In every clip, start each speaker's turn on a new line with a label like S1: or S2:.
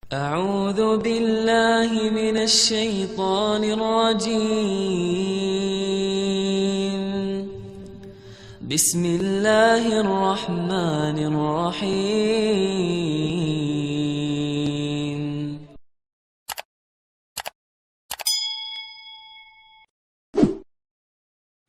S1: أعوذ بالله من الشيطان الرجيم بسم الله الرحمن الرحيم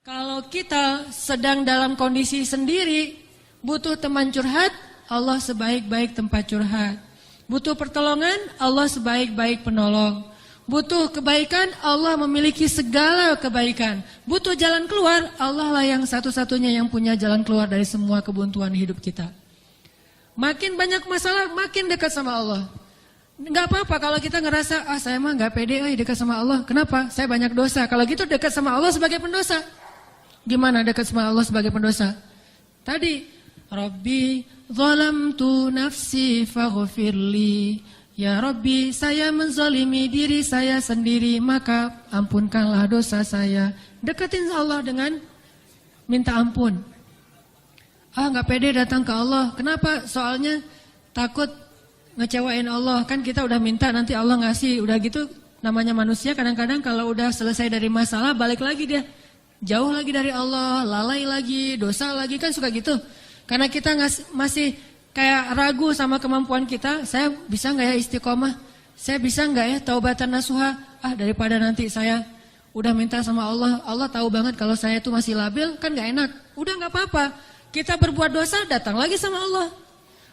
S2: Kalau kita sedang dalam kondisi sendiri, butuh teman curhat, Allah sebaik-baik tempat curhat. Butuh pertolongan, Allah sebaik-baik penolong. Butuh kebaikan, Allah memiliki segala kebaikan. Butuh jalan keluar, Allah lah yang satu-satunya yang punya jalan keluar dari semua kebuntuan hidup kita. Makin banyak masalah, makin dekat sama Allah. Enggak apa-apa kalau kita ngerasa, saya mah enggak pede dekat sama Allah. Kenapa? Saya banyak dosa. Kalau gitu dekat sama Allah sebagai pendosa. Gimana dekat sama Allah sebagai pendosa? Tadi Rabbi zalamtu nafsi faghfirli. Ya Rabbi, saya menzalimi diri saya sendiri, maka ampunkanlah dosa saya. Deketin Allah dengan minta ampun. Nggak pede datang ke Allah. Kenapa? Soalnya takut ngecewain Allah. Kan kita udah minta, nanti Allah ngasih. Udah gitu namanya manusia kadang-kadang kalau udah selesai dari masalah balik lagi dia. Jauh lagi dari Allah, lalai lagi, dosa lagi, kan suka gitu. Karena kita masih kayak ragu sama kemampuan kita, saya bisa nggak ya istiqomah? Saya bisa nggak ya taubatan nasuha? Daripada nanti saya udah minta sama Allah, Allah tahu banget kalau saya itu masih labil, kan nggak enak. Udah nggak apa-apa, kita berbuat dosa, datang lagi sama Allah.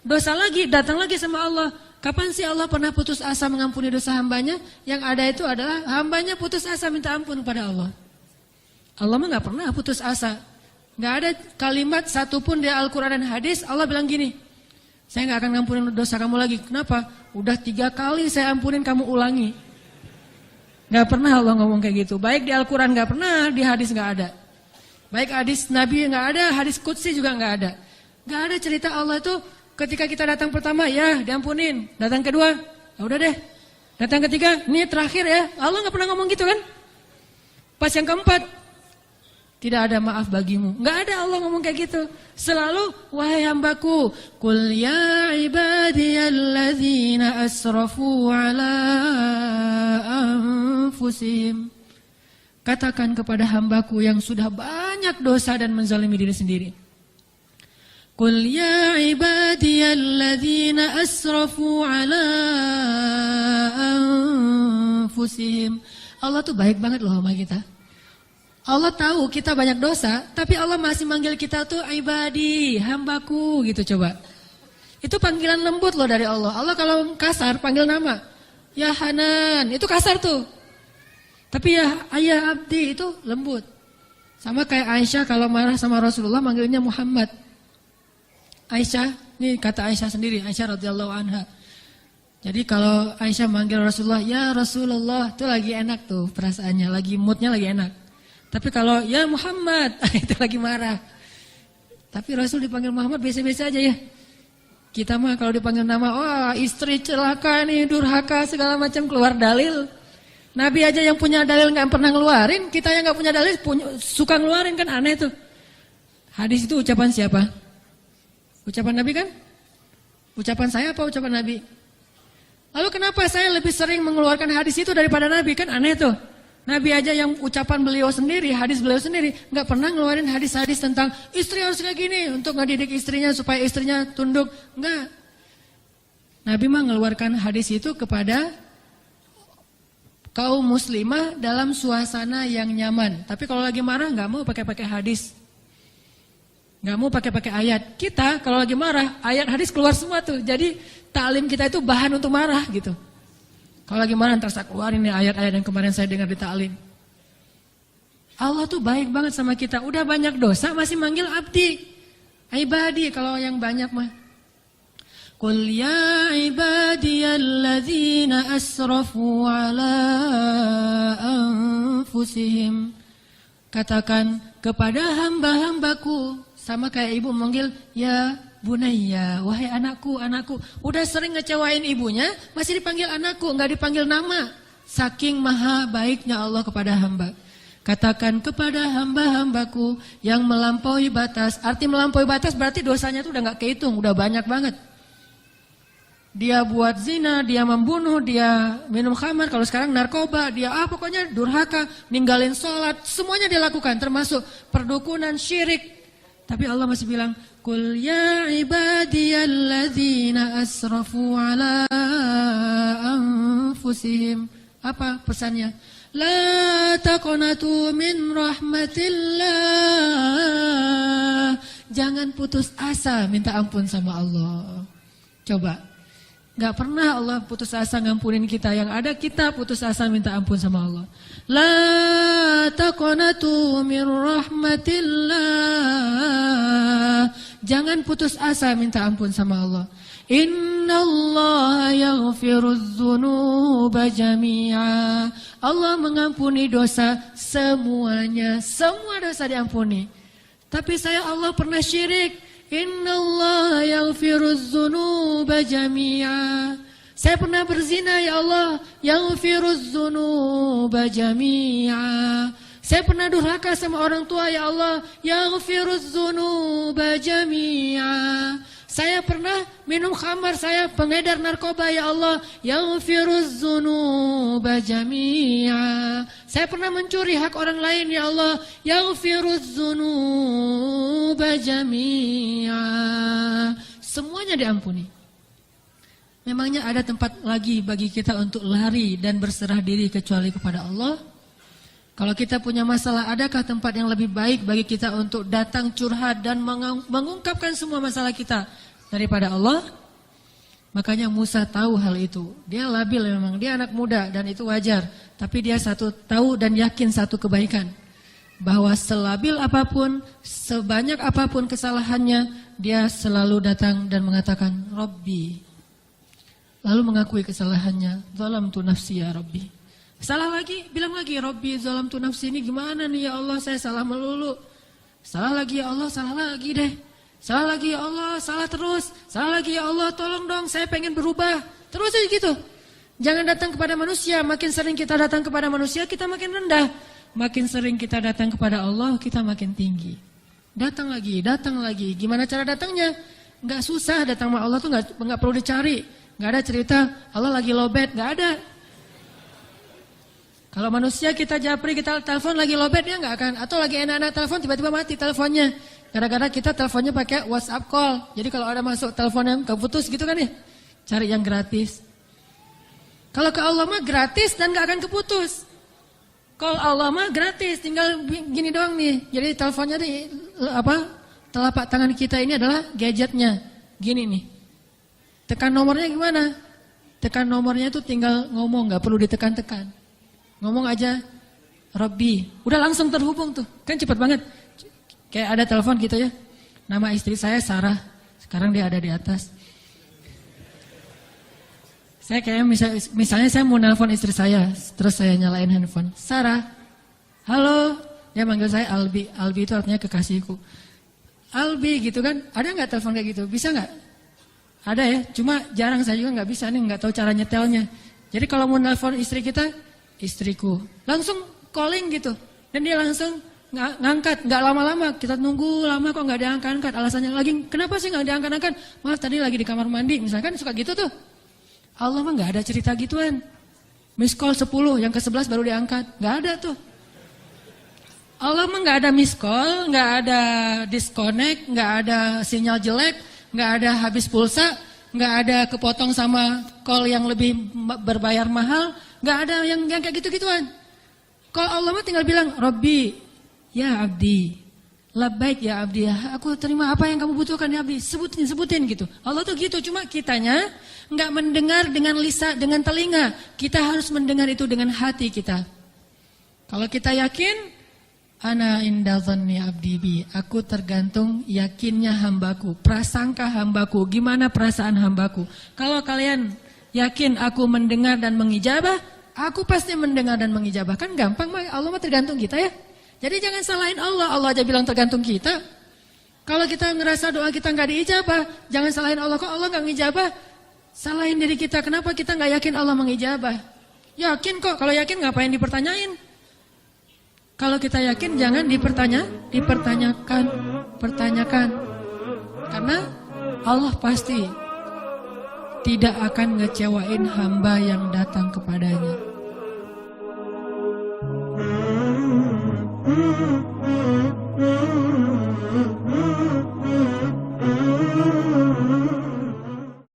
S2: Dosa lagi, datang lagi sama Allah. Kapan sih Allah pernah putus asa mengampuni dosa hambanya? Yang ada itu adalah hambanya putus asa minta ampun kepada Allah. Allah mah nggak pernah putus asa. Nggak ada kalimat satupun di Al-Quran dan hadis Allah bilang gini, saya nggak akan ngampunin dosa kamu lagi. Kenapa? Udah 3 kali saya ampunin, kamu ulangi. Nggak pernah Allah ngomong kayak gitu. Baik di Al-Quran nggak pernah, di hadis nggak ada. Baik hadis Nabi nggak ada, hadis Qudsi juga nggak ada. Nggak ada cerita Allah itu ketika kita datang pertama, ya diampunin. Datang kedua, ya udah deh. Datang ketiga, ini terakhir ya. Allah nggak pernah ngomong gitu kan? Pas yang keempat, tidak ada maaf bagimu. Enggak ada Allah ngomong kayak gitu. Selalu, wahai hambaku, qul ya ibadiyalladzina asrafu ala anfusihim. Katakan kepada hambaku yang sudah banyak dosa dan menzalimi diri sendiri. Qul ya ibadiyalladzina asrafu ala anfusihim. Allah tuh baik banget loh sama kita. Allah tahu kita banyak dosa, tapi Allah masih manggil kita tuh ibadi, hambaku gitu coba. Itu panggilan lembut loh dari Allah. Allah kalau kasar panggil nama, ya Hanan, itu kasar tuh. Tapi ya ayah abdi itu lembut. Sama kayak Aisyah kalau marah sama Rasulullah manggilnya Muhammad. Aisyah, ini kata Aisyah sendiri, Aisyah radhiyallahu anha. Jadi kalau Aisyah manggil Rasulullah, ya Rasulullah, itu lagi enak tuh perasaannya, lagi moodnya lagi enak. Tapi kalau ya Muhammad, itu lagi marah. Tapi Rasul dipanggil Muhammad biasa-biasa aja ya. Kita mah kalau dipanggil nama, istri celaka nih, durhaka segala macam, keluar dalil. Nabi aja yang punya dalil nggak pernah ngeluarin, kita yang nggak punya dalil suka ngeluarin, kan aneh tuh. Hadis itu ucapan siapa? Ucapan Nabi kan? Ucapan saya apa ucapan Nabi? Lalu kenapa saya lebih sering mengeluarkan hadis itu daripada Nabi? Kan aneh tuh. Nabi aja yang ucapan beliau sendiri, hadis beliau sendiri, nggak pernah ngeluarin hadis-hadis tentang istri harus kayak gini untuk ngedidik istrinya supaya istrinya tunduk, nggak. Nabi mah ngeluarkan hadis itu kepada kaum muslimah dalam suasana yang nyaman. Tapi kalau lagi marah nggak mau pakai hadis, nggak mau pakai ayat. Kita kalau lagi marah ayat hadis keluar semua tuh. Jadi taklim kita itu bahan untuk marah gitu. Kalau lagi marah ntar saya keluarin nih ayat-ayat yang kemarin saya dengar di ta'lim. Allah tuh baik banget sama kita. Udah banyak dosa masih manggil abdi. Ibadi kalau yang banyak mah. Qul ya ibadiyalladzina asrafu ala anfusihim. Katakan kepada hamba-hambaku. Sama kayak ibu manggil ya Bunayya, wahai anakku, anakku. Udah sering ngecewain ibunya, masih dipanggil anakku, nggak dipanggil nama. Saking maha baiknya Allah kepada hamba. Katakan kepada hamba-hambaku yang melampaui batas. Arti melampaui batas berarti dosanya tuh udah nggak kehitung, udah banyak banget. dia buat zina, dia membunuh, dia minum khamar, kalau sekarang narkoba, dia pokoknya durhaka, ninggalin sholat, semuanya dia lakukan, termasuk perdukunan, syirik. Tapi Allah masih bilang, Qul ya ibadiyalladzina asrafu ala anfusihim. Apa pesannya? La taqnatu min rahmatillah. Jangan putus asa minta ampun sama Allah. Coba. Gak pernah Allah putus asa ngampunin kita. Yang ada kita putus asa minta ampun sama Allah. La taqnatu min rahmatillah. Jangan putus asa minta ampun sama Allah. Innallaha yaghfirudz dzunuba jami'a. Allah mengampuni dosa semuanya. Semua dosa diampuni. Tapi saya Allah pernah syirik. Innallaha yaghfirudz dzunuba jami'a. Saya pernah berzina ya Allah. Yaghfirudz dzunuba jami'a. Saya pernah durhaka sama orang tua ya Allah. Yaghfirudz dzunuba jami'a. Saya pernah minum khamar, saya pengedar narkoba ya Allah. Yaghfirudz dzunuba jami'a. Saya pernah mencuri hak orang lain ya Allah. Yaghfirudz dzunuba jami'a. Semuanya diampuni. Memangnya ada tempat lagi bagi kita untuk lari dan berserah diri kecuali kepada Allah? Kalau kita punya masalah, adakah tempat yang lebih baik bagi kita untuk datang curhat dan mengungkapkan semua masalah kita daripada Allah? Makanya Musa tahu hal itu. Dia labil memang, dia anak muda dan itu wajar. Tapi dia tahu dan yakin satu kebaikan. Bahwa selabil apapun, sebanyak apapun kesalahannya, dia selalu datang dan mengatakan, Rabbi. Lalu mengakui kesalahannya, zalamtu nafsi ya Rabbi. Salah lagi, bilang lagi, Rabbi zalamtu nafsi, ini gimana nih ya Allah, saya salah melulu. Salah lagi ya Allah, salah lagi deh. Salah lagi ya Allah, salah terus. Salah lagi ya Allah, tolong dong, saya pengen berubah. Terus aja gitu. Jangan datang kepada manusia, makin sering kita datang kepada manusia, kita makin rendah. Makin sering kita datang kepada Allah, kita makin tinggi. Datang lagi, datang lagi. Gimana cara datangnya? Nggak susah, datang sama Allah tuh nggak perlu dicari. Nggak ada cerita, Allah lagi lowbat, nggak ada. Kalau manusia kita japri, kita telepon lagi lowbat, dia nggak akan. Atau lagi enak-enak telepon, tiba-tiba mati teleponnya. Gara-gara kita teleponnya pakai WhatsApp call. Jadi kalau ada masuk telepon yang keputus gitu kan ya, cari yang gratis. Kalau ke Allah mah gratis dan nggak akan keputus. Kalau Allah mah gratis, tinggal gini doang nih. Jadi teleponnya nih, telapak tangan kita ini adalah gadgetnya. Gini nih. Tekan nomornya gimana? Tekan nomornya itu tinggal ngomong, nggak perlu ditekan-tekan. Ngomong aja, Rabbi, udah langsung terhubung tuh, kan cepat banget. Kayak ada telepon gitu ya, nama istri saya Sarah, sekarang dia ada di atas. Saya kayak misalnya saya mau nelpon istri saya, terus saya nyalain handphone, Sarah, halo, dia manggil saya Albi, Albi itu artinya kekasihku. Albi gitu kan, ada nggak telepon kayak gitu, bisa nggak? Ada ya, cuma jarang, saya juga nggak bisa nih, nggak tahu cara nyetelnya. Jadi kalau mau nelpon istri kita, istriku, langsung calling gitu, dan dia langsung ngangkat, nggak lama-lama, kita nunggu lama kok nggak diangkat-angkat, alasannya lagi, kenapa sih nggak diangkat-angkat? Maaf tadi lagi di kamar mandi, misalkan suka gitu tuh. Allah mah nggak ada cerita gituan. Miss call 10, yang ke-11 baru diangkat, nggak ada tuh. Allah mah nggak ada miss call, nggak ada disconnect, nggak ada sinyal jelek, nggak ada habis pulsa, nggak ada kepotong sama call yang lebih berbayar mahal. Gak ada yang kayak gitu-gituan. Kalau Allah mah tinggal bilang, Rabbi, ya abdi, labbaik ya abdi, aku terima apa yang kamu butuhkan ya abdi, sebutin gitu. Allah tuh gitu, cuma kitanya gak mendengar dengan lisan, dengan telinga. Kita harus mendengar itu dengan hati kita. Kalau kita yakin, ana inda dhanni abdi bi, aku tergantung yakinnya hambaku, prasangka hambaku, gimana perasaan hambaku. Kalau kalian yakin aku mendengar dan mengijabah, aku pasti mendengar dan mengijabah. Kan gampang, Allah mah tergantung kita ya. Jadi jangan salahin Allah, Allah aja bilang tergantung kita. Kalau kita ngerasa doa kita nggak diijabah, jangan salahin Allah, kok Allah nggak ngijabah. Salahin diri kita, kenapa kita nggak yakin Allah mengijabah. Yakin kok, kalau yakin ngapain dipertanyain. Kalau kita yakin jangan dipertanyakan. Karena Allah pasti. tidak akan ngecewain hamba yang datang kepadanya.